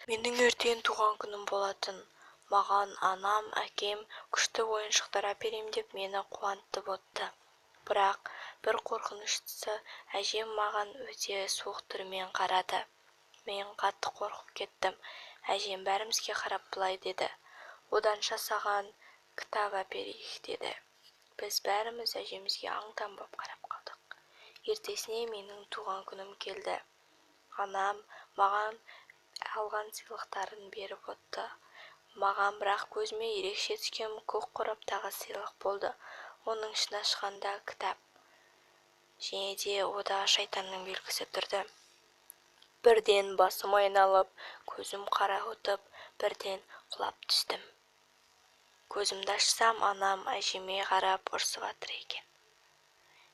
Менің ертең туған күнім болатын. Маған анам, әкем күшті ойыншықтар әперем деп мені қуантып отты. Бірақ бір қорқыныштысы, әжем маған өте суық түрмен қарады. Мен қатты қорқып кеттім. Әжем бәрімізге қарап былай деді: "Оданша саған кітап әперейік" деді. Біз бәріміз әжемізге аң-таң боп қарап қалдық. Ертесіне менің туған күнім келді. Анам маған алған сыйлықтарын беріп отты. Маған бірақ көзіме ерекше түскен көк қораптағы сыйлық болды. Оның ішін ашқанда кітап. Және де ода шайтанның белгісі тұрды. Бірден басым айналып, көзім қарауытып, бірден құлап түстім. Көзімді ашсам, анам әжеме қарап ұрсып жатыр екен.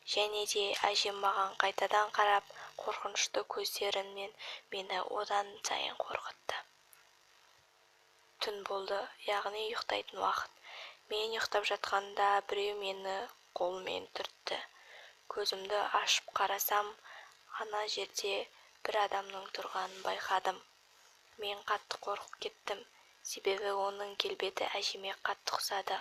Және де әжем маған қайтадан қарап, қорқынышты көздерімен мені одан сайын қорқытты. Түн болды, яғни ұйықтайтын уақыт. Мен ұйықтап жатқанда біреу мені қолымен түртті. Көзімді ашып қарасам, ана жерде бір адамның тұрғанын байқадым. Мен қатты қорқып кеттім, себебі оның келбеті әжеме қатты ұқсады.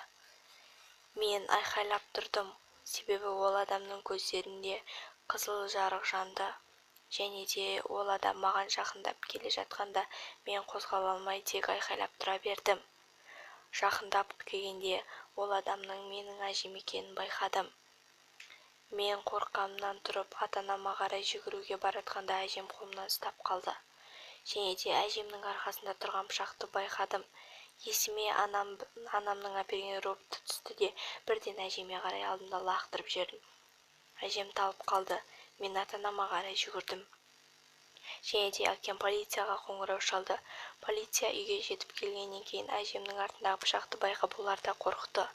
Мен айқайлап тұрдым, себебі ол адамның көздерінде қызыл жарық жанды. Және де ол адам маған жақындап келе жатқанда мен қозғала алмай тек айқайлап тұра бердім. Жақындап келгенде ол адамның менің әжем екенін байқадым. Мен қорыққанымнан тұрып ата-анама қарай жүгіруге баратқанда әжем қолымнан ұстап қалды. Және де әжемнің арқасында тұрған пышақты байқадым. Есіме анамның әперген ропты түсті де бірден әжеме қарай алдымда лақтырып жібердім. Әжем талып қалды. Мен ата-анама қарай жүгірдім. Және де әкем полицияға қоңырау шалды. Полиция үйге жетіп келгеннен кейін әжемнің артындағы пышақты байқап олар да қорықты.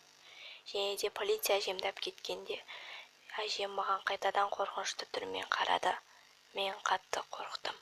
Және де полиция әжемді алып кеткенде әжем маған қайтадан қорқынышты түрмен қарады. Мен қатты қорықтым.